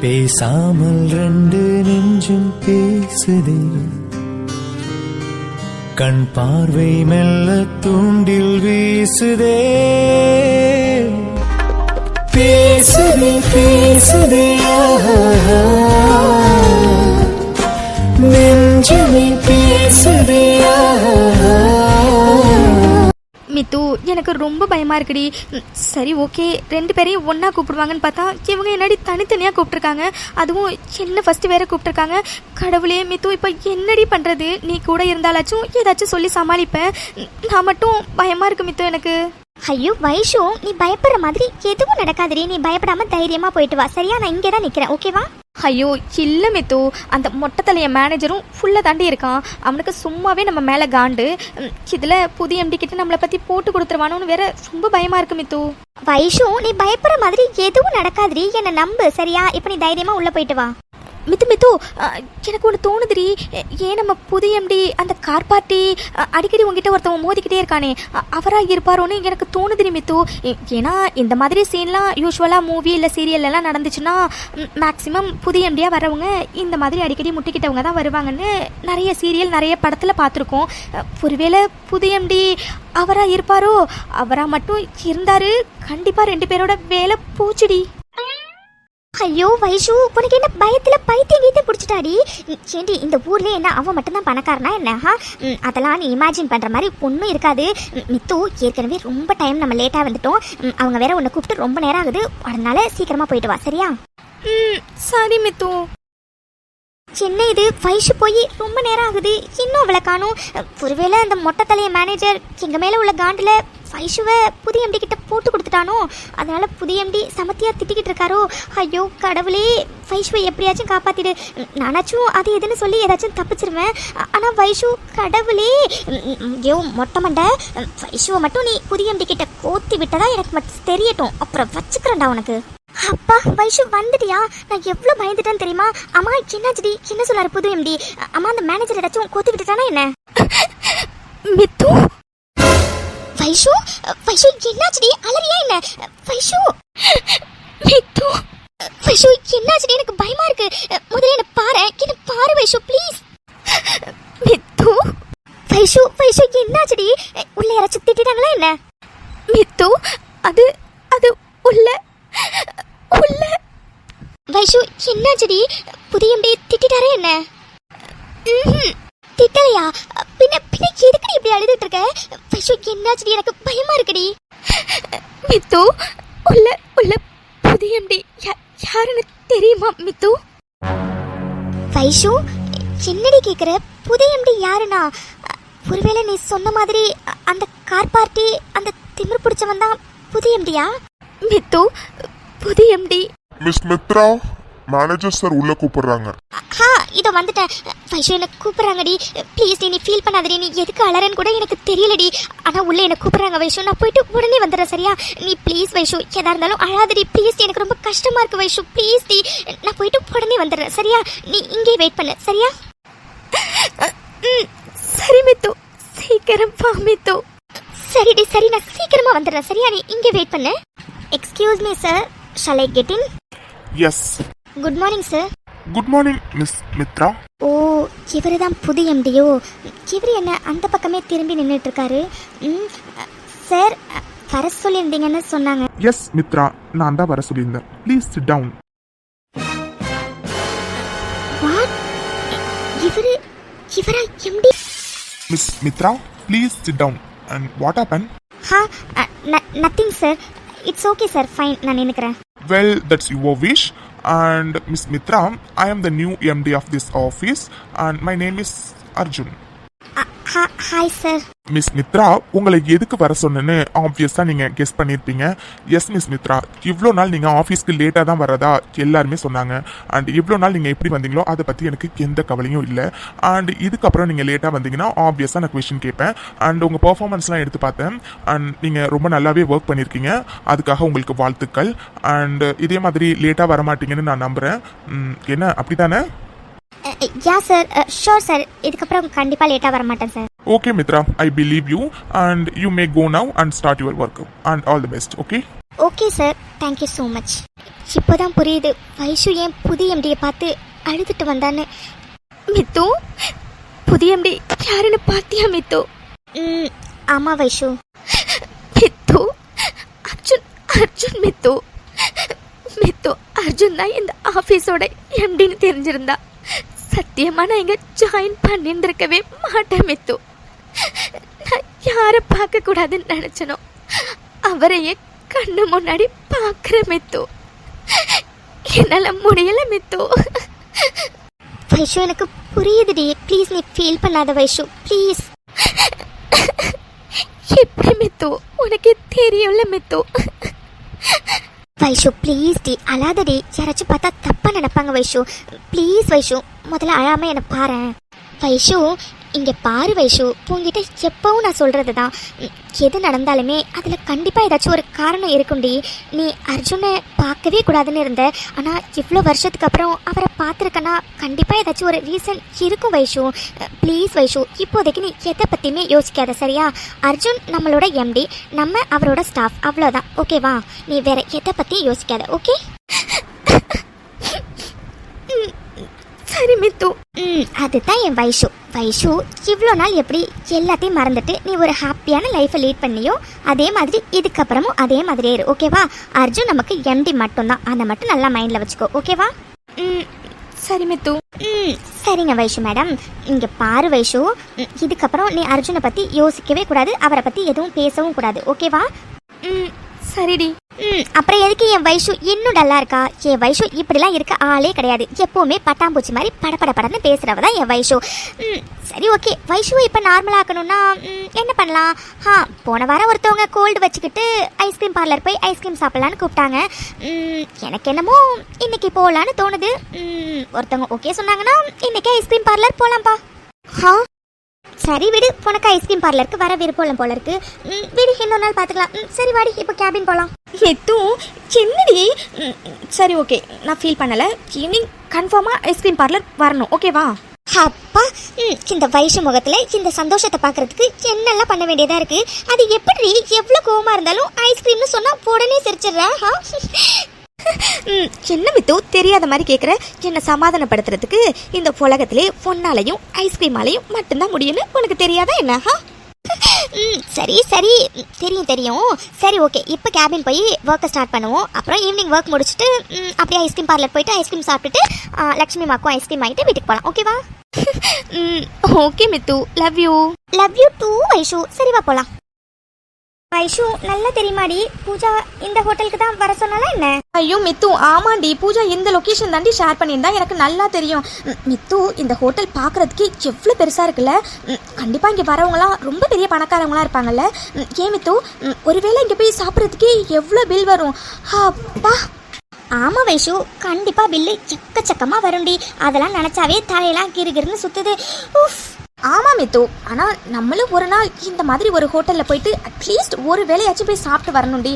பேசாமல் ரெண்டு நெஞ்சும் பேசுதே, கண் பார்வை மெல்ல தூண்டில் வீசுதே. பேசுதே பேசுதே நெஞ்சுமே பேசுதே. மித்து, எனக்கு ரொம்ப பயமா இருக்குடி. சரி ஓகே, 2 பேரையும் ஒன்னா கூப்பிடுவாங்கன்னு பார்த்தா இவங்க என்னடி தனித்தனியா கூப்பிட்டுருக்காங்க. அதுவும் என்ன ஃபர்ஸ்ட் வேற கூப்பிட்டுருக்காங்க. கடவுளே மித்து, இப்போ என்னடி பண்றது? நீ கூட இருந்தாலாச்சும் ஏதாச்சும் சொல்லி சமாளிப்பேன். நான் மட்டும் பயமா இருக்கு மித்து எனக்கு. ஐயோ வைஷு, நீ பயப்படுற மாதிரி எதுவும் நடக்காதடி. நீ பயப்படாம தைரியமா போயிட்டு வா, சரியா? நான் இங்கே தான் நிக்கிறேன், ஓகேவா? ஐயோ இல்லை மித்து, அந்த மொட்டை தலைய மேனேஜரும் ஃபுல்லாக தாண்டி இருக்கான். அவனுக்கு சும்மாவே நம்ம மேலே காண்டு. இதில் புதிய எம்டி கிட்ட நம்மளை பற்றி போட்டு கொடுத்துருவானோன்னு வேற ரொம்ப பயமாக இருக்கு மித்து. வைஷு, நீ பயப்படுற மாதிரி எதுவும் நடக்காதடி, என்னை நம்பு, சரியா? இப்போ நீ தைரியமா உள்ள போயிட்டு வா. மித்து மித்து, எனக்கு ஒன்று தோணுதுடி. ஏன் நம்ம புதிய எம்டி அந்த கார் பார்ட்டி அடிக்கடி உங்ககிட்ட ஒருத்தவங்க மோதிக்கிட்டே இருக்கானே, அவராக இருப்பாரோன்னு எனக்கு தோணுதுடி மித்து. ஏன்னா இந்த மாதிரி சீன்லாம் யூஸ்வலாக மூவி இல்லை சீரியல்லாம் நடந்துச்சுன்னா மேக்ஸிமம் புதிய எம்டியாக வரவங்க இந்த மாதிரி அடிக்கடி முட்டிக்கிட்டவங்க தான் வருவாங்கன்னு நிறைய சீரியல் நிறைய படத்தில் பார்த்துருக்கோம். ஒருவேளை புதிய எம்டி அவராக இருப்பாரோ? அவராக மட்டும் இருந்தார், கண்டிப்பாக 2 பேரோட வேலை பூச்சிடி. ஐயோ வைஷு, உனக்கு என்ன பயத்துல பைத்தியம் கீத்த பிடிச்சிட்டாடி? ஏண்டி, இந்த ஊர்ல என்ன அவன் மட்டும்தான் பணக்காரனா என்ன? அதெல்லாம் நீ இமேஜின் பண்ற மாதிரி ஒன்றும் இருக்காது. மித்து, ஏற்கனவே ரொம்ப டைம் நம்ம லேட்டா வந்துட்டோம். அவங்க வேற உன்னை கூப்பிட்டு ரொம்ப நேரம் ஆகுது, அதனால சீக்கிரமா போயிட்டு வா, சரியா? சரி மித்து. என்ன இது, வைஷு போய் ரொம்ப நேரம் ஆகுது, இன்னும் அவளை காணும். ஒருவேளை அந்த மொட்டை தலைய மேனேஜர் எங்க மேல உள்ள காண்டுல வைஷுவை புதிய எம்டி கிட்ட போட்டு கொடுத்துட்டானோ? அதனால புதிய எம்டி சமத்தியா திட்டிக்கிட்டு இருக்காரோ? ஐயோ கடவுளே, வைஷுவை எப்படியாச்சும் காப்பாத்திடு. நானாச்சும் அது எதுன்னு சொல்லி ஏதாச்சும் தப்பிச்சிருவேன். ஆனா வைஷு, கடவுளே, ஐயோ மொட்டை மண்டை, வைஷுவை மட்டும் நீ புதிய எம்டி கிட்ட கோத்தி விட்டதா எனக்கு மட்டும் தெரியட்டும், அப்புறம் வச்சுக்கிறேன்டா உனக்கு. அப்பா வைஷு, வந்துட்டியா? நான் எவ்வளவு பயந்துட்டேன்னு தெரியுமா? அம்மா என்னாச்சுடி? என்ன சொல்லாரு புது எம்டி? அம்மா, அந்த மேனேஜர் ஏதாச்சும் கோத்தி விட்டுட்டானா என்ன? மித்து, வைஷு வைஷு, என்னாச்சுடி? அலறியா என்ன? வைஷு மித்து, வைஷு என்னாச்சுடி? எனக்கு பயமா இருக்கு. முதல்ல என்ன பாரு வைஷு, ப்ளீஸ். மித்து, வைஷு வைஷு, என்னாச்சுடி? உள்ள யாராச்சும் திட்டிட்டாங்களா என்ன? மித்து, அது அது உள்ள உள்ள. வைஷு என்னாச்சுடி? புதிய எம்டி திட்டிட்டாரே என்ன? திட்டலையா? பின்ன பின்ன எதுக்குடி இப்படி அழுதுட்டு இருக்க? வைஷு என்னாச்சுடி? எனக்கு பயமா இருக்குடி. மித்து, உள்ள உள்ள புதிய எம்டி யாருன்னு தெரியுமா மித்து? வைஷு, என்னடி கேக்குற? புதிய எம்டி யாருனா? ஒருவேளை நீ சொன்ன மாதிரி அந்த கார் பார்ட்டி அந்த திமிர் பிடிச்சவன் தான் புதிய எம்டியா? மித்து, புதிய MD. Miss Mitra, manager sir உள்ள கூப்பிடுறாங்க. இதோ வந்துட்டேன். வைஷு, என்ன கூப்பிடுறாங்கடி. ப்ளீஸ் நீ ஃபீல் பண்ணாதடி. நீ எதுக்கு அலறன்னு கூட எனக்கு தெரியலடி. ஆனா உள்ள என்ன கூப்பிடுறாங்க வைஷு. நான் போயிட்டு உடனே வந்துடுறேன், சரியா? நீ ப்ளீஸ் வைஷு, எதா இருந்தாலும் அழாதடி ப்ளீஸ். எனக்கு ரொம்ப கஷ்டமா இருக்கு வைஷு, ப்ளீஸ் டி. நான் போயிட்டு உடனே வந்துடுறேன், சரியா? நீ இங்கே வெயிட் பண்ணு, சரியா? சரி மித்து, சீக்கிரம் வா மித்து. சரிடி, சரி, நான் சீக்கிரமா வந்துடுறேன், சரியா? நீ இங்கே வெயிட் பண்ணு. Excuse me sir, shall I get in? Yes. Good morning sir. Good morning miss Mithra. ஓ, இவரு தான் புதிய எம்டியோ? இவர் என்ன அந்த பக்கமே திரும்பி நின்றுட்டு இருக்காரு? சார், வர சொல்லியிருந்தீங்கன்னு சொன்னாங்க. எஸ் மித்ரா, நான் தான் வர சொல்லியிருந்தேன். Please sit down. வாட்? இவரா MD? Miss Mitra, please sit down. And what happen? Nothing sir. It's okay sir, fine, நான் நினைக்கிறேன். Well, that's your wish. And Miss Mitra, I am the new MD of this office and my name is Arjun. Hi sir. Miss Mitra, உங்களை எதுக்கு வர சொன்னேன்னு ஆப்வியஸாக நீங்கள் guess பண்ணியிருப்பீங்க. Yes miss Mitra, இவ்வளோ நாள் நீங்கள் ஆஃபீஸ்க்கு லேட்டாக தான் வரதா எல்லாருமே சொன்னாங்க. அண்ட் இவ்வளோ நாள் நீங்கள் எப்படி வந்தீங்களோ அதை பற்றி எனக்கு எந்த கவலையும் இல்லை. அண்ட் இதுக்கப்புறம் நீங்கள் லேட்டாக வந்தீங்கன்னா ஆப்வியஸாக நான் கொஸ்டின் கேட்பேன். அண்ட் உங்கள் பர்ஃபார்மன்ஸ்லாம் எடுத்து பார்த்தேன். அண்ட் நீங்கள் ரொம்ப நல்லாவே ஒர்க் பண்ணியிருக்கீங்க, அதுக்காக உங்களுக்கு வாழ்த்துக்கள். அண்ட் இதே மாதிரி லேட்டாக வரமாட்டீங்கன்னு நான் நம்புகிறேன். என்ன அப்படி தானே? யா சார், ஷோர் சார், இதுக்கப்புறம் கண்டிப்பாக லேட்டாக வர மாட்டேன் sir. Okay, Mitra, I believe you, and you may go now and start your work. And all the best, okay? Okay sir, thank you so much. இப்போதான் புரியுது வைஷு ஏன் புதிய எம்டியை பார்த்து அழுதுட்டு வந்தான்னு. மித்து, புதிய எம்டி யாருன்னு பார்த்தியா மித்து? ஆமாம் வைஷு. மித்து, அர்ஜுன் அர்ஜுன் மித்து. மித்து, அர்ஜுன் தான் இந்த ஆஃபீஸோட எம்டின்னு தெரிஞ்சிருந்தா சத்தியமா நான் இங்கே ஜாயின் பண்ணியிருந்திருக்கவே மாட்டேன் மித்து. நான் யாரை பார்க்கக்கூடாதுன்னு நினச்சனோ அவரையே கண்ணு முன்னாடி பார்க்குற மித்து. என்னால் முடியல மித்து. வைஷு எனக்கு புரியுதுடி, ப்ளீஸ் நீ ஃபீல் பண்ணாத வைஷு, ப்ளீஸ். எப்படி மித்து, உனக்கு தெரியும்ல மித்து. வைஷு ப்ளீஸ் டி, அழாதடி. யாராச்சும் பார்த்தா தப்பா நினைப்பாங்க வைஷு. ப்ளீஸ் வைஷு, முதல்ல அழாம என்னை பாரு. வைஷு இங்கே பாரு வைஷு, உங்ககிட்ட எப்பவும் நான் சொல்கிறது தான், எது நடந்தாலுமே அதில் கண்டிப்பாக ஏதாச்சும் ஒரு காரணம் இருக்கும்டி. நீ அர்ஜுனை பார்க்கவே கூடாதுன்னு இருந்த, ஆனால் இவ்வளோ வருஷத்துக்கு அப்புறம் அவரை பார்த்துருக்கனா கண்டிப்பாக ஏதாச்சும் ஒரு ரீசன் இருக்கும் வைஷு. ப்ளீஸ் வைஷு, இப்போதைக்கு நீ எதை பற்றியுமே யோசிக்காத, சரியா? அர்ஜுன் நம்மளோட எம்டி, நம்ம அவரோட ஸ்டாஃப், அவ்வளோதான், ஓகேவா? நீ வேற எதை பற்றியும் யோசிக்காத, ஓகே? சரி மித்து. அதுதான் என் வைஷு. வைஷு இவ்வளோ நாள் எப்படி எல்லாத்தையும் மறந்துட்டு நீ ஒரு ஹாப்பியான லைஃப்பை லீட் பண்ணியோ அதே மாதிரி இதுக்கப்புறமும் அதே மாதிரியே இரு, ஓகேவா? அர்ஜுன் நமக்கு எம்டி மட்டும்தான், அதை மட்டும் நல்லா மைண்டில் வச்சுக்கோ, ஓகேவா? சரி மித்து. சரிங்க வைஷு மேடம். இங்கே பாரு வைஷு, இதுக்கப்புறம் நீ அர்ஜுனை பற்றி யோசிக்கவே கூடாது, அவரை பற்றி எதுவும் பேசவும் கூடாது, ஓகேவா? சரிடி. அப்புறம் எதுக்கு என் வைஷு இன்னும் டல்லா இருக்கா? என் வைஷு இப்படிலாம் இருக்க ஆளே கிடையாது. எப்பவுமே பட்டாம்பூச்சி மாதிரி படன்னு பேசுறவ தான் என் வைஷு. சரி ஓகே, வைஷுவை இப்போ நார்மலாக ஆக்கணும்னா என்ன பண்ணலாம்? போன வாரம் ஒருத்தவங்க கோல்டு வச்சுக்கிட்டு ஐஸ்கிரீம் பார்லர் போய் ஐஸ்கிரீம் சாப்பிட்லான்னு கூப்பிட்டாங்க. எனக்கு என்னமோ இன்னைக்கு போகலான்னு தோணுது. ஒருத்தவங்க ஓகே சொன்னாங்கன்னா இன்னைக்கு ஐஸ்கிரீம் பார்லர் போகலாம்ப்பா. சரி விடு, உனக்கு ஐஸ்கிரீம் பார்லருக்கு வர விருப்பம் போல இருக்கு. விடு, இன்னொரு நாள் பார்த்துக்கலாம். சரி வாடி, இப்போ கேபின் போகலாம். எத்தும் என்னடி? சரி ஓகே, நான் ஃபீல் பண்ணலை. ஈவினிங் கன்ஃபார்மாக ஐஸ்கிரீம் பார்லர் வரணும், ஓகேவா? அப்பா, இந்த வைஷு முகத்தில் இந்த சந்தோஷத்தை பார்க்கறதுக்கு என்னெல்லாம் பண்ண வேண்டியதாக இருக்கு. அது எப்படி எவ்வளோ கோவமாக இருந்தாலும் ஐஸ்கிரீம்னு சொன்னால் உடனே சிரிச்சிடுறா. என்ன மித்து தெரியாத மாதிரி கேட்குற? என்னை சமாதானப்படுத்துறதுக்கு இந்த உலகத்திலே பொன்னாலையும் ஐஸ்கிரீமாலையும் மட்டும்தான் முடியும்னு உனக்கு தெரியாதா என்ன? சரி சரி, தெரியும். சரி ஓகே, இப்போ கேபின் போய் ஒர்க்கை ஸ்டார்ட் பண்ணுவோம். அப்புறம் ஈவினிங் ஒர்க் முடிச்சுட்டு அப்படியே ஐஸ்கிரீம் பார்லர் போயிட்டு ஐஸ்கிரீம் சாப்பிட்டுட்டு லக்ஷ்மி மாக்கும் ஐஸ்கிரீம் வாங்கிட்டு வீட்டுக்கு போகலாம், ஓகேவா? Okay Mithu, love you. Love you too Vaishu. சரிவா போகலாம். வைஷு நல்லா தெரியுமாடி, பூஜா இந்த ஹோட்டலுக்கு தான் வர சொன்னாலா என்ன? ஐயோ மித்து, ஆமாண்டி, பூஜா இந்த லொக்கேஷன் தாண்டி ஷேர் பண்ணியிருந்தா எனக்கு நல்லா தெரியும். மித்து, இந்த ஹோட்டல் பார்க்குறதுக்கு எவ்வளோ பெருசாக இருக்குல்ல. கண்டிப்பாக இங்கே வரவங்களாம் ரொம்ப பெரிய பணக்காரவங்களாம் இருப்பாங்கல்ல. ஏன் மித்து, ஒருவேளை இங்கே போய் சாப்பிட்றதுக்கு எவ்வளோ பில் வரும்? அப்பா. ஆமாம் வைஷு, கண்டிப்பாக பில்லு எக்கச்சக்கமாக வரும்டி. அதெல்லாம் நினச்சாவே தலையெல்லாம் கிருகிருன்னு சுற்றுது. ஆமாம் மித்து, ஆனால் நம்மளும் ஒரு நாள் இந்த மாதிரி ஒரு ஹோட்டலில் போயிட்டு அட்லீஸ்ட் ஒரு வேலையாச்சும் போய் சாப்பிட்டு வரணும்டி.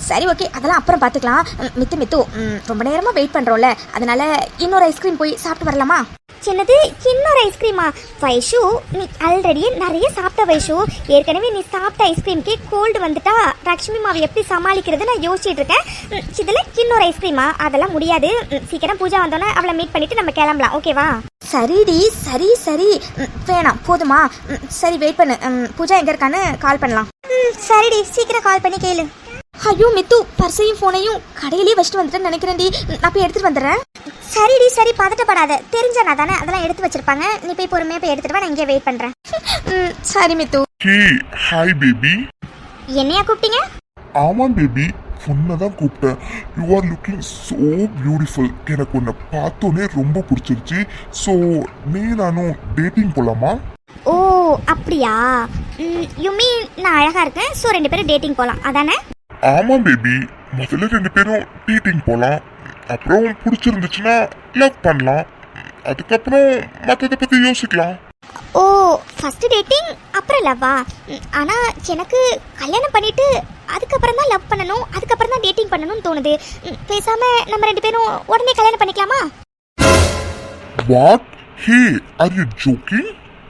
சரி ஓகே, அதெல்லாம் அப்புறம் பார்த்துக்கலாம். மித்து ரொம்ப நேரமாக வெயிட் பண்ணுறோம்ல, அதனால இன்னொரு ஐஸ்கிரீம் போய் சாப்பிட்டு வரலாமா? சின்னது இன்னொரு ஐஸ்கிரீமா? வைஷு நீ ஆல்ரெடி நிறைய சாப்பிட்ட வைஷு. ஏற்கனவே நீ சாப்பிட்ட ஐஸ்கிரீம்க்கு கோல்டு வந்துட்டா லக்ஷ்மி மாவை எப்படி சமாளிக்கிறது நான் யோசிச்சுட்டு இருக்கேன். இதில் இன்னொரு ஐஸ்கிரீமா? அதெல்லாம் முடியாது. சீக்கிரம் பூஜா வந்தோன்னே அவளை மீட் பண்ணிட்டு நம்ம கிளம்பலாம், ஓகேவா? சரிடி, சரி வேணாம், போதுமா? சரி வெயிட் பண்ணு, பூஜா எங்கே இருக்கான்னு கால் பண்ணலாம். சரிடி, சீக்கிரம் கால் பண்ணி கேளு. ஐயோ மித்து, பர்ஸையும் ஃபோனையும் கடையிலேயே வச்சுட்டு வந்துட்டேன்னு நினைக்கிறேன்டி. நான் போய் எடுத்துட்டு வந்துடுறேன். சரிடி, சரி பதட்டப்படாத. தெரிஞ்சனா தானே அதெல்லாம் எடுத்து வச்சிருப்பாங்க. நீ போய் பொறுமையாக போய் எடுத்துட்டு வா, நான் இங்கே வெயிட் பண்ணுறேன். சரி மித்து. Hi baby. என்னையா கூப்பிட்டீங்க? ஆமாம் பேபி, உன்னதான் கூப்பிட்டேன். You are looking so beautiful. எனக்கு உன்னை பார்த்தோன்னே ரொம்ப பிடிச்சிருச்சு. ஸோ நீ நானும் டேட்டிங் போகலாமா? ஓ அப்படியா? யூ மீன் நான் அழகா இருக்கேன், ஸோ 2 பேரும் டேட்டிங் போகலாம், அதானே? ஆமாம் பேபி, முதல்ல 2 பேரும் டேட்டிங் போகலாம். அப்புறம் பிடிச்சிருந்துச்சுன்னா லவ் பண்ணலாம். அதுக்கப்புறம் மற்றதை பற்றி யோசிக்கலாம். ஓ, ஃபர்ஸ்ட் டேட்டிங் அப்புறம் லவ்வா? ஆனால் எனக்கு கல்யாணம் பண்ணிட்டு அதுக்கப்புறம் தான் லவ் பண்ணணும், அதுக்கப்புறம் தான் டேட்டிங் பண்ணணும்னு தோணுது. பேசாம நம்ம 2 பேரும் உடனே கல்யாணம் பண்ணிக்கலாமா? What? Hey, are you jogging?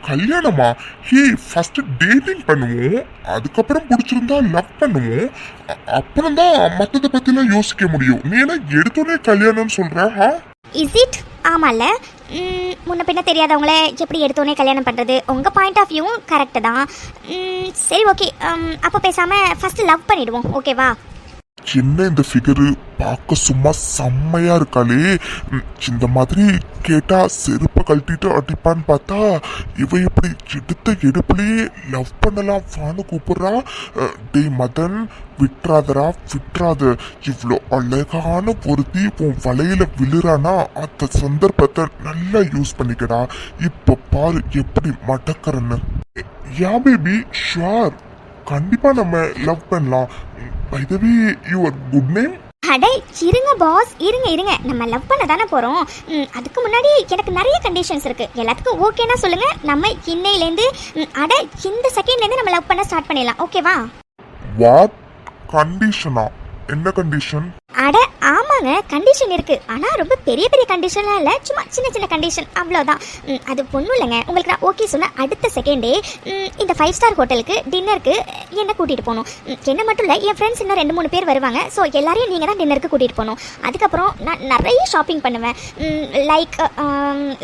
கல்யாணமா? ஹே, ஃபர்ஸ்ட் டேட்டிங் பண்ணுவோம், அதுக்கப்புறம் பிடிச்சிருந்தா லவ் பண்ணுவோம், அப்புறம் தான் மத்தத பத்திலாம் யோசிக்க முடியும். நீ என்ன எடுத்தோடனே கல்யாணம்னு சொல்ற? Is it? ஆமாம்ல. முன்ன பின்ன தெரியாதவங்கள எப்படி எடுத்தோடனே கல்யாணம் பண்ணுறது? உங்கள் பாயிண்ட் ஆஃப் வியூவும் கரெக்டு தான். சரி, ஓகே. அப்போ பேசாமல் ஃபஸ்ட்டு லவ் பண்ணிடுவோம், ஓகேவா? என்ன இந்த ஃபிகரு பார்க்க சும்மா செம்மையா இருக்காளே. இந்த மாதிரி கேட்டா செருப்பை கழட்டிட்டு அடிப்பான்னு பார்த்தா இவ எப்படி எடுத்த எடுப்புலயே லவ் பண்ணலாம் வான்னு கூப்பிடுறா. டேய் மதன், விட்டுறாதரா, விட்டுறாத. இவ்வளோ அழகான பொருத்தி உன் வலையில விழுறானா அந்த சந்தர்ப்பத்தை நல்லா யூஸ் பண்ணிக்கடா. இப்ப பாரு எப்படி மடக்கறன்னு. யா பேபி, ஷுவர், கண்டிப்பா நம்ம லவ் பண்ணலாம். By the way, your good name? அடே இருங்க பாஸ், இருங்க. நம்ம லவ் பண்ண தானே போகிறோம். அதுக்கு முன்னாடி எனக்கு நிறைய கண்டிஷன்ஸ் இருக்குது. எல்லாத்துக்கும் ஓகேனா சொல்லுங்கள். நம்ம இன்னையிலேருந்து இந்த செகண்ட்லேருந்து நம்ம லவ் பண்ண ஸ்டார்ட் பண்ணிடலாம், ஓகேவா? வாட் கண்டிஷனா? என்ன கண்டிஷன்? அட ஆமாங்க, கண்டிஷன் இருக்குது. ஆனால் ரொம்ப பெரிய பெரிய கண்டிஷன்லாம் இல்லை, சும்மா சின்ன சின்ன கண்டிஷன், அவ்வளோதான். அது பொண்ணும் இல்லைங்க. உங்களுக்கு நான் ஓகே சொன்ன அடுத்த செகண்டே இந்த 5 ஸ்டார் ஹோட்டலுக்கு டின்னருக்கு என்னை கூட்டிகிட்டு போகணும். என்ன மட்டும் இல்லை, என் ஃப்ரெண்ட்ஸ் இன்னும் 2-3 பேர் வருவாங்க. ஸோ எல்லாரையும் நீங்கள் தான் டின்னருக்கு கூட்டிகிட்டு போகணும். அதுக்கப்புறம் நான் நிறைய ஷாப்பிங் பண்ணுவேன்.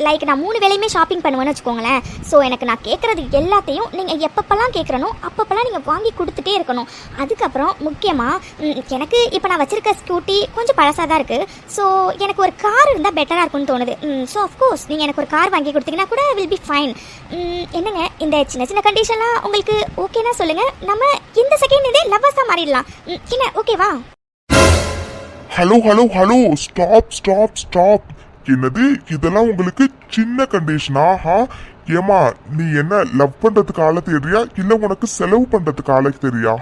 லைக் நான் 3 வேளையுமே ஷாப்பிங் பண்ணுவேன்னு வச்சுக்கோங்களேன். ஸோ எனக்கு நான் கேட்குறது எல்லாத்தையும் நீங்கள் எப்பப்பெல்லாம் கேட்குறனோ அப்பப்பெல்லாம் நீங்கள் வாங்கி கொடுத்துட்டே இருக்கணும். அதுக்கப்புறம் முக்கியமாக எனக்கு இப்போ நான் வச்சிருக்க ஸ்கூட்டி கொஞ்சம் பழசாக தான் இருக்குது. ஸோ எனக்கு ஒரு கார் இருந்தால் பெட்டராக இருக்கும்னு தோணுது. ஸோ ஆஃப்கோர்ஸ் நீங்கள் எனக்கு ஒரு கார் வாங்கி கொடுத்தீங்கன்னா கூட வில் பி ஃபைன். என்னங்க, இந்த சின்ன சின்ன கண்டிஷன்லாம் உங்களுக்கு ஓகேனா சொல்லுங்கள். நம்ம இந்த செகண்ட் இதே லவ்வர்ஸாக மாறிடலாம். என்ன ஓகேவா? Hello, stop. என்னது இதெல்லாம் உங்களுக்கு சின்ன கண்டிஷனா? ஏமா, நீ என்ன லவ் பண்றதுக்கு ஆள தெரியா இல்ல உனக்கு செலவு பண்றதுக்கு ஆள தெரியா?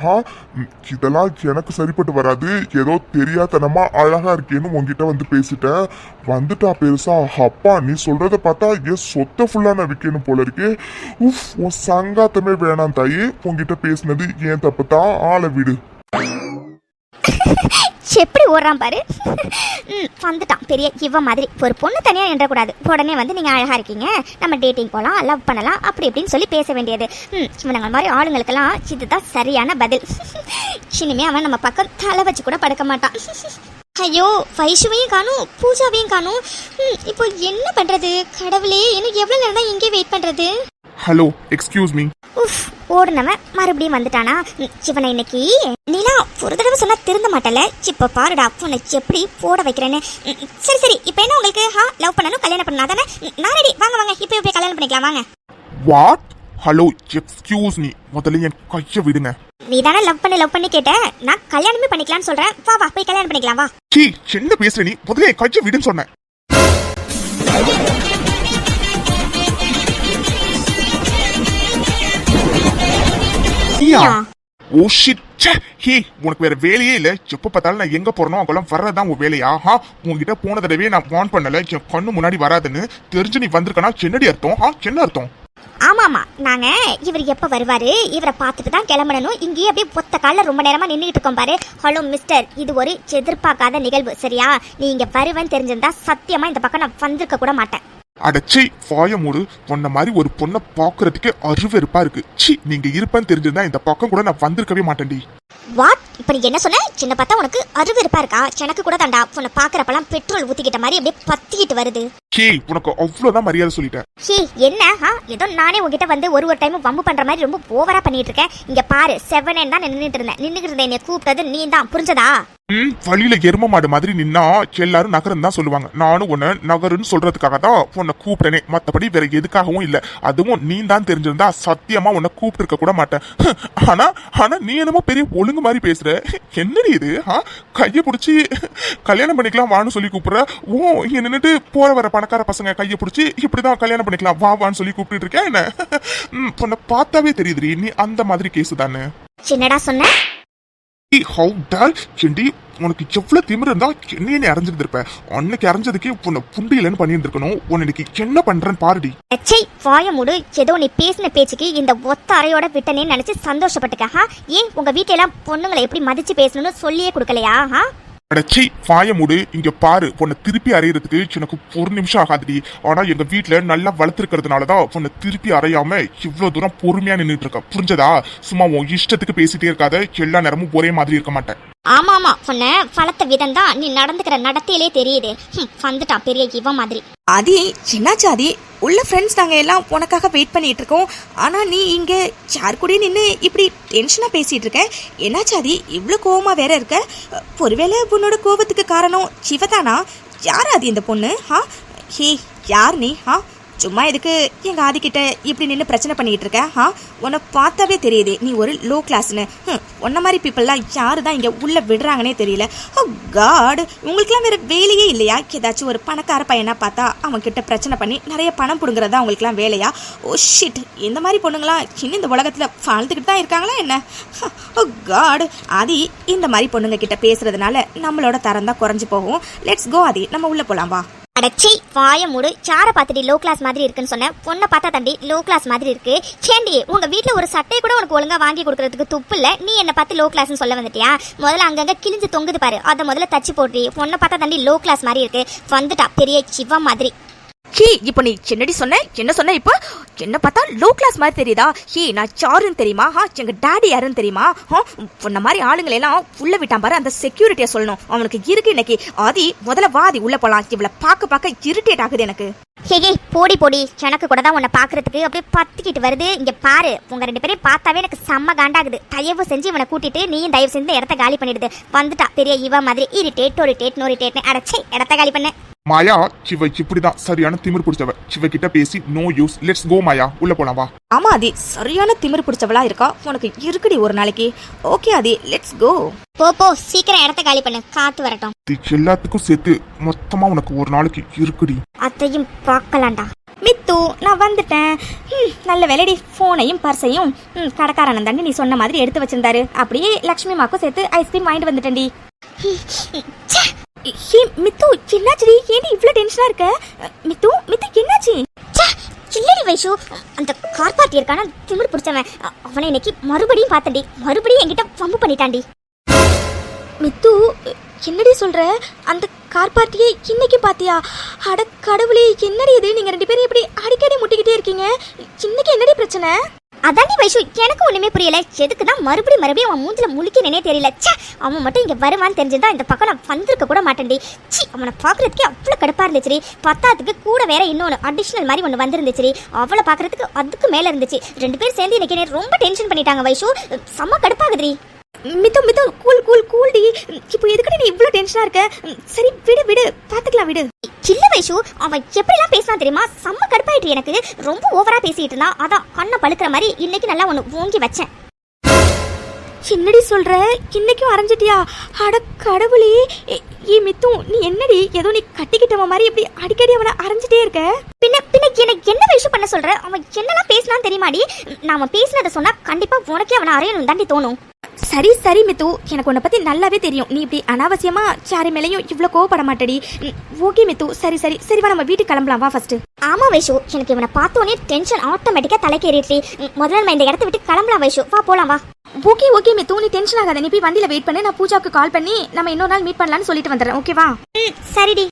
இதெல்லாம் எனக்கு சரிப்பட்டு வராது. ஏதோ தெரியாதனமா அழகா இருக்கேன்னு உன்கிட்ட வந்து பேசிட்டேன். வந்துட்டா பெருசா. அப்பா, நீ சொல்றத பார்த்தா என் சொத்தை ஃபுல்லா நான் விற்கணும் போல இருக்கே. உன் சங்காத்தமே வேணாம் தாயி. உன்கிட்ட பேசினது ஏன் தப்பு தான். ஆளை விடு. எப்படி ஓடுறான் பாரு. வந்துட்டான் பெரிய இவ மாதிரி. ஒரு பொண்ணு தனியாக நின்றக்கூடாது. உடனே வந்து நீங்கள் அழகாக இருக்கீங்க, நம்ம டேட்டிங் போகலாம், லவ் பண்ணலாம், அப்படி இப்படின்னு சொல்லி பேச வேண்டியது. இவனுங்க மாதிரி ஆளுங்களுக்கெல்லாம் இதுதான் சரியான பதில். இனிமே அவன் நம்ம பக்கம் தலை வச்சு கூட படுக்க மாட்டான். ஐயோ, வைஷுவையும் காணும், பூஜாவையும் காணும். இப்போ என்ன பண்ணுறது? கடவுளே, இன்னும் எவ்வளோ நேரம் தான் இங்கே வெயிட் பண்ணுறது? Hello, excuse me. உஃப், ஓடுனவன் மறுபடியும் வந்துட்டானா? இவனை இன்னைக்கு நீலா ஒரு தடவை சொன்னா திருந்த மாட்டல. இப்ப பாருடா உன்னை எப்படி போட வைக்கிறேன்னு. சரி, இப்ப என்ன உங்களுக்கு? லவ் பண்ணணும், கல்யாணம் பண்ணணும் தானே? நான் ரெடி. வாங்க, இப்போ போய் கல்யாணம் பண்ணிக்கலாம், வாங்க. வாட்? Hello, excuse me. முதல்ல என் கையை விடுங்க. நீ தானே லவ் பண்ணி கேட்ட. நான் கல்யாணமே பண்ணிக்கலாம்னு சொல்றேன். வா போய் கல்யாணம் பண்ணிக்கலாம், வா. சீ, என்ன பேசுற நீ? முதல்ல என் கையை விடுன்னு சொன்னேன். Oh shit. ஹே, உனக்கு வேற வேலையே இல்ல. எப்ப பார்த்தாலும் நான் எங்க போறனோ அங்கெல்லாம் வர்றதுதான் உன் வேலையா? உன்கிட்ட போன தடவையே நான் வார்ன் பண்ணல, என் கண்ணு முன்னாடி வராதுன்னு. தெரிஞ்சு நீ வந்திருக்கனா என்னடி அர்த்தம்? என்ன அர்த்தம்? ஆமாமா, நாங்க இவர் எப்ப வருவாரு, இவரை பார்த்துட்டு தான் கிளம்பணும். இங்கேயே அப்படியே பொத்த காலில் ரொம்ப நேரமா நின்றுட்டு இருக்கோம் பாரு. ஹலோ மிஸ்டர், இது ஒரு எதிர்பார்க்காத நிகழ்வு, சரியா? நீ இங்க வருவேன்னு தெரிஞ்சிருந்தா சத்தியமா இந்த பக்கம் நான் வந்திருக்க கூட மாட்டேன். அடச்சி, வாய மூடு. பொண்ண மாதிரி ஒரு பொண்ணை பாக்குறதுக்கு அருவெருப்பா இருக்கு. சி, நீங்க இருப்பேன்னு தெரிஞ்சிருந்தா இந்த பக்கம் கூட நான் வந்திருக்கவே மாட்டேன்டி. வாட்? இப்ப நீ என்ன சொன்ன? சின்ன பார்த்தா உனக்கு அருவெருப்பா இருக்கா? எனக்கு கூட தாண்டா உன்னை பாக்குறப்பெல்லாம் பெட்ரோல் ஊத்திக்கிட்ட மாதிரி அப்படியே பத்திக்கிட்டு வருது. ஹே, உனக்கு அவ்வளவுதான் மரியாதை சொல்லிட்டேன். ஹே, என்ன? ஏதோ நானே உங்ககிட்ட வந்து ஒரு டைம் வம்பு பண்ற மாதிரி ரொம்ப ஓவரா பண்ணிட்டு இருக்கேன். இங்க பாரு, 7 தான் நின்றுட்டு இருந்தேன். என்னை கூப்பிட்டது நீ தான், புரிஞ்சதா? வழியில எரும மாடு மாதிரி நின்னா எல்லாரும் நகரம் தான் சொல்லுவாங்க. நானும் உன்னை நகருன்னு சொல்றதுக்காக தான் உன்னை கூப்பிட்டனே, மத்தபடி வேற எதுக்காகவும் இல்ல. அதுவும் நீ தான் தெரிஞ்சிருந்தா சத்தியமா உன்னை கூப்பிட்டு இருக்க கூட மாட்டேன். ஆனா நீ என்னமோ பெரிய ஒழுங்கு மாதிரி பேசுற. என்னடி இது? கைய பிடிச்சி கல்யாணம் பண்ணிக்கலாம் வான்னு சொல்லி கூப்பிடுற. ஓ, இங்க நின்னுட்டு போற வர பணக்கார பசங்க கைய பிடிச்சி இப்படிதான் கல்யாணம் பண்ணிக்கலாம் வான்னு சொல்லி கூப்பிட்டு இருக்கேன். என்ன உன்னை பார்த்தாவே தெரியுதுடி, நீ அந்த மாதிரி கேசு தானே. என்னடா சொன்ன? உனக்கு எவ்வளவு திமிரு இருந்தா என்ன அரைஞ்சிருந்திருப்ப. அன்னைக்கு அரைஞ்சதுக்கே உன்னை புண்டி இல்லைன்னு பண்ணியிருந்திருக்கணும். உன்னைக்கு என்ன பண்றேன்னு பாருடி. வாய மூடு. ஏதோ நீ பேசின பேச்சுக்கு இந்த ஒத்த அறையோட விட்டனே நினைச்சு சந்தோஷப்பட்டுக்க. ஏன் உங்க வீட்டுல எல்லாம் பொண்ணுங்களை எப்படி மதிச்சு பேசணும்னு சொல்லியே கொடுக்கலையா? அடச்சி வாய மூடு. இங்க பாரு, உன்னை திருப்பி அறையிறதுக்கு எனக்கு ஒரு நிமிஷம் ஆகாதுடி. ஆனா எங்க வீட்டுல நல்லா வளர்த்துருக்கிறதுனாலதான் உன்னை திருப்பி அறையாம இவ்வளவு தூரம் பொறுமையா நின்றுட்டு இருக்க. புரிஞ்சதா? சும்மா உன் இஷ்டத்துக்கு பேசிட்டே இருக்காத. எல்லா நேரமும் ஒரே மாதிரி இருக்க மாட்டேன். ஆமா ஆமா, உன்னை வளர்த்த விதம் தான் நீ நடந்துக்கிற நடத்தையிலே தெரியுது. வந்துட்டான் பெரிய இவன் மாதிரி. ஆதி, என்னாச்சு ஆதி? உள்ள ஃப்ரெண்ட்ஸ் நாங்க எல்லாம் உனக்காக வெயிட் பண்ணிட்டு இருக்கோம். ஆனா நீ இங்க யார் கூட நின்று இப்படி டென்ஷனா பேசிட்டு இருக்க? என்னாச்சு ஆதி? இவ்ளோ கோவமா வேற இருக்க? ஒருவேளை உன்னோட கோவத்துக்கு காரணம் சிவதானா? யார் ஆதி இந்த பொண்ணு? ஹே, யார் நீ? சும்மா எதுக்கு எங்க ஆதிக்கிட்ட இப்படி நின்று பிரச்சனை பண்ணிட்டு இருக்க? உன்னை பார்த்தாவே தெரியுது நீ ஒரு லோ கிளாஸ்னு. உன்ன மாதிரி பீப்புளெலாம் யாரு தான் இங்கே உள்ள விடுறாங்கன்னே தெரியல. காட், உங்களுக்குலாம் வேற வேலையே இல்லையா? ஏதாச்சும் ஒரு பணக்கார பையனா பார்த்தா அவன் கிட்ட பிரச்சனை பண்ணி நிறைய பணம் பிடுங்குறதா உங்களுக்குலாம் வேலையா? ஓ ஷிட், இந்த மாதிரி பொண்ணுங்களாம் இன்னும் இந்த உலகத்தில் வாழ்ந்துக்கிட்டு தான் இருக்காங்களா என்ன? காட், ஆதி, இந்த மாதிரி பொண்ணுங்க கிட்ட பேசுறதுனால நம்மளோட தரம் தான் குறைஞ்சு போகும். லெட்ஸ் கோ ஆதி, நம்ம உள்ள போலாம் வா. அடச்சி வாய மூடு. சாரை பார்த்துட்டு லோ கிளாஸ் மாதிரி இருக்குன்னு சொன்னேன். பொண்ணை பார்த்தா தண்டி லோ கிளாஸ் மாதிரி இருக்கு. சேண்டி, உங்க வீட்டுல ஒரு சட்டையை கூட உனக்கு ஒழுங்கா வாங்கி கொடுக்கறதுக்கு துப்பு இல்ல. நீ என்ன பார்த்து லோ கிளாஸ்னு சொல்ல வந்துட்டியா? முதல்ல அங்கங்க கிழிஞ்சு தொங்குது பாரு, அதை முதல்ல தச்சு போட்டு. பொண்ணை பார்த்தா தண்டி லோ கிளாஸ் மாதிரி இருக்கு. வந்துட்டா பெரிய சிவா மாதிரி. ஹே, இப்போ நீ என்னடி சொன்ன? என்ன சொன்ன? இப்போ என்ன பார்த்தா லோ கிளாஸ் மாதிரி தெரியுதா? ஹே, நான் யாருன்னு தெரியுமா? எங்க டாடி யாருன்னு தெரியுமா? உன்ன மாதிரி ஆளுங்களெல்லாம் உள்ள விட்டான் பாரு, அந்த செக்யூரிட்டியை சொல்லணும். அவனுக்கு இருக்கு இன்னைக்கு. ஆதி, முதல்ல வாதி உள்ள போலாம். இவளை பார்க்க இரிட்டேட் ஆகுது எனக்கு. ஹே போடி போடி, எனக்கு கூட தான் உன்னை பாக்குறதுக்கு அப்படியே பத்திக்கிட்டு வருது. இங்க பாரு, உங்க ரெண்டு பேரையும் பார்த்தாவே எனக்கு செம்ம காண்டாகுது. தயவு செஞ்சு இவனை கூட்டிட்டு நீயும் தயவு செஞ்சு இடத்த காலி பண்ணிடுது. வந்துட்டா பெரிய இவ மாதிரி. இரிட்டேட் ஒரிட்டேட் நோரிட்டேட்னு. அடச்சே, இடத்த காலி பண்ண. மாயா, சிவ இப்படிதான் சரியான திமிர் பிடிச்சவ. சிவ கிட்ட பேசி நோ யூஸ். லெட்ஸ் கோ மாயா, உள்ள போலாம் வா. ஆமா ஆதி, சரியான திமிர் பிடிச்சவளா இருக்கா. உனக்கு இருக்குடி ஒரு நாளைக்கு. Okay Aadhi, let's go. போ சீக்கிரம் இடத்த காலி பண்ணு, காத்து வரட்டும். எல்லாத்துக்கும் சேர்த்து மொத்தமா உனக்கு ஒரு நாளைக்கு இருக்குடி. அத்தையும் பார்க்கலாண்டா. மித்து, நான் வந்துட்டேன். நல்ல வேலைடி, போனையும் பர்சையும் கடைக்காரன் தாண்டி நீ சொன்ன மாதிரி எடுத்து வச்சிருந்தாரு. அப்படியே லக்ஷ்மி மாக்கும் சேர்த்து ஐஸ்கிரீம் வாங்கிட்டு வந்துட்டேன்டி. மித்து, என்னாச்சுடி? ஏன் இவ்வளவு டென்ஷனா இருக்க? மித்து என்னாச்சு? சில்லடி வைஷு, அந்த கார் பார்ட்டி இருக்கான திமிர் பிடிச்சவன், அவனை இன்னைக்கு மறுபடியும் பார்த்தடி. மறுபடியும் என்கிட்ட வம்பு பண்ணிட்டாண்டி. மித்து, என்னடி சொல்ற? அந்த கார் பார்ட்டியை இன்னைக்கு பாத்தியா? அட கடவுளே, என்னடி இது? நீங்க ரெண்டு பேரும் இப்படி அடிக்கடி முட்டிக்கிட்டே இருக்கீங்க. இன்னைக்கு என்னடி பிரச்சனை? அதாண்டி வைஷு, எனக்கு ஒண்ணுமே புரியல. எதுக்குதான் மறுபடியும் அவன் மூஞ்சில முழிக்கனே தெரியல. அவன் மட்டும் இங்க வருவான்னு தெரிஞ்சிருந்தா இந்த பக்கம் நான் வந்திருக்க கூட மாட்டேன்டி. அவனை பாக்குறதுக்கே அவ்வளவு கடுப்பா இருந்துச்சு. பத்தாத்துக்கு கூட வேற இன்னொன்னு அடிஷனல் மாதிரி ஒண்ணு வந்திருந்துச்சு. அவளை பாக்குறதுக்கு அதுக்கு மேல இருந்துச்சு. ரெண்டு பேரும் சேர்ந்து இன்னைக்கு ரொம்ப டென்ஷன் பண்ணிட்டாங்க வைஷு. செம்ம கடுப்பாகுதுரி. மித்து, கூல்டி. இப்போ எதுக்கு நீ இவ்வளவு டென்ஷனா இருக்க? சரி, விடு, பாத்துக்கலாம், விடு. சில்ல வைஷு, அவன் எப்படிலாம் பேசினான் தெரியுமா? செம்ம கடுப்பாயிட்டு எனக்கு. ரொம்ப ஓவரா பேசிட்டு இருந்தா. அதான் கண்ணை பழுக்கிற மாதிரி இன்னைக்கு நல்லா ஒண்ணு ஓங்கி வச்சேன். என்னடி சொல்ற? இன்னைக்கும் அரைஞ்சிட்டியா? அட கடவுளே. மித்து, நீ என்னடி ஏதோ நீ கட்டிக்கிட்டவ மாதிரி இப்படி அடிக்கடி அவனை அரைஞ்சிட்டே இருக்க? பின்ன எனக்கு என்ன விஷயம் பண்ண சொல்ற? அவன் என்னெல்லாம் பேசினான்னு தெரியுமாடி? நாம பேசினதை சொன்னா கண்டிப்பா உனக்கே அவனை அறையணும் தாண்டி தோணும். சரி மித்து, எனக்கு உன்னை பத்தி நல்லாவே தெரியும். நீ இப்படி அனாவசியமா யாரு மேலையும் இவ்வளவு கோவப்பட மாட்டடி. ஓகே மித்து, சரி வா, நம்ம வீட்டுக்கு கிளம்பலாம் வா ஃபர்ஸ்ட். ஆமா வைஷு, எனக்கு இவனை பார்த்தோன்னே டென்ஷன் ஆட்டோமேட்டிக்கா தலைக்கேறிடுச்சு. முதல்ல நம்ம இந்த இடத்த விட்டு கிளம்பலாம் வைஷு. வா போலாம் வா. ஓகே மித்து, நீ டென்ஷன் ஆகாத. நீ போய் வண்டியில வெயிட் பண்ணு. நான் பூஜாவுக்கு கால் பண்ணி நம்ம இன்னொரு நாள் மீட் பண்ணலாம்னு சொல்லிட்டு வந்துடுறேன். ஓகேவா? சரிடி.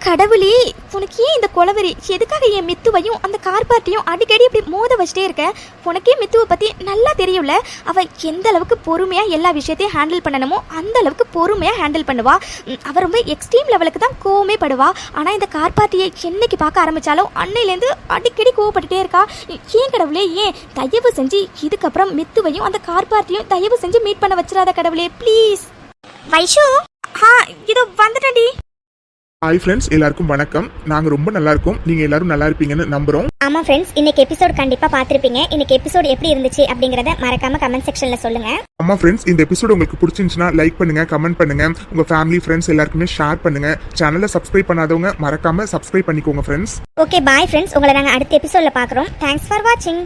கடவுளே, உனக்கு ஏன் இந்த கொலவெறி? எதுக்காக என் மித்துவையும் அந்த கார் பார்ட்டியும் அடிக்கடி இப்படி மோத வச்சுட்டே இருக்க? உனக்கே மித்துவை பத்தி நல்லா தெரியும்ல. அவ எந்த அளவுக்கு பொறுமையா எல்லா விஷயத்தையும் ஹேண்டில் பண்ணணுமோ அந்த அளவுக்கு பொறுமையா ஹேண்டில் பண்ணுவா. அவ ரொம்ப எக்ஸ்ட்ரீம் லெவலுக்கு தான் கோவமே படுவா. ஆனா இந்த கார் பார்ட்டியை என்னைக்கு பார்க்க ஆரம்பிச்சாலும் அன்னையிலேருந்து அடிக்கடி கோவப்பட்டுட்டே இருக்கா. ஏன் கடவுளே, ஏன்? தயவு செஞ்சு இதுக்கப்புறம் மித்துவையும் அந்த கார் பார்ட்டியும் தயவு செஞ்சு மீட் பண்ண வச்சிடாத கடவுளே, ப்ளீஸ். வைஷு, இதோ வந்துட்டேன்டி. ஹாய் ஃப்ரெண்ட்ஸ், எல்லாருக்கும் வணக்கம். நாங்கள் ரொம்ப நல்லா இருக்கோம். நீங்கள் எல்லாரும் நல்லா இருப்பீங்கன்னு நம்புகிறோம். ஆமாம் ஃப்ரெண்ட்ஸ், இன்னைக்கு எபிசோட் கண்டிப்பாக பார்த்துருப்பீங்க. இன்னைக்கு எபிசோட் எப்படி இருந்துச்சு அப்படிங்கிறத மறக்காம கமெண்ட் செக்ஷனில் சொல்லுங்க. ஆமாம் ஃப்ரெண்ட்ஸ், இந்த எபிசோட் உங்களுக்கு பிடிச்சிருந்துச்சுன்னா லைக் பண்ணுங்க, கமெண்ட் பண்ணுங்க, உங்கள் ஃபேமிலி ஃப்ரெண்ட்ஸ் எல்லாருக்குமே ஷேர் பண்ணுங்க. சேனலை சப்ஸ்கிரைப் பண்ணாதவங்க மறக்காம சப்ஸ்கிரைப் பண்ணிக்கோங்க ஃப்ரெண்ட்ஸ். ஓகே பாய் ஃப்ரெண்ட்ஸ், உங்களை நாங்கள் அடுத்த எபிசோடில் பார்க்குறோம். தேங்க்ஸ் ஃபார் வாட்சிங்.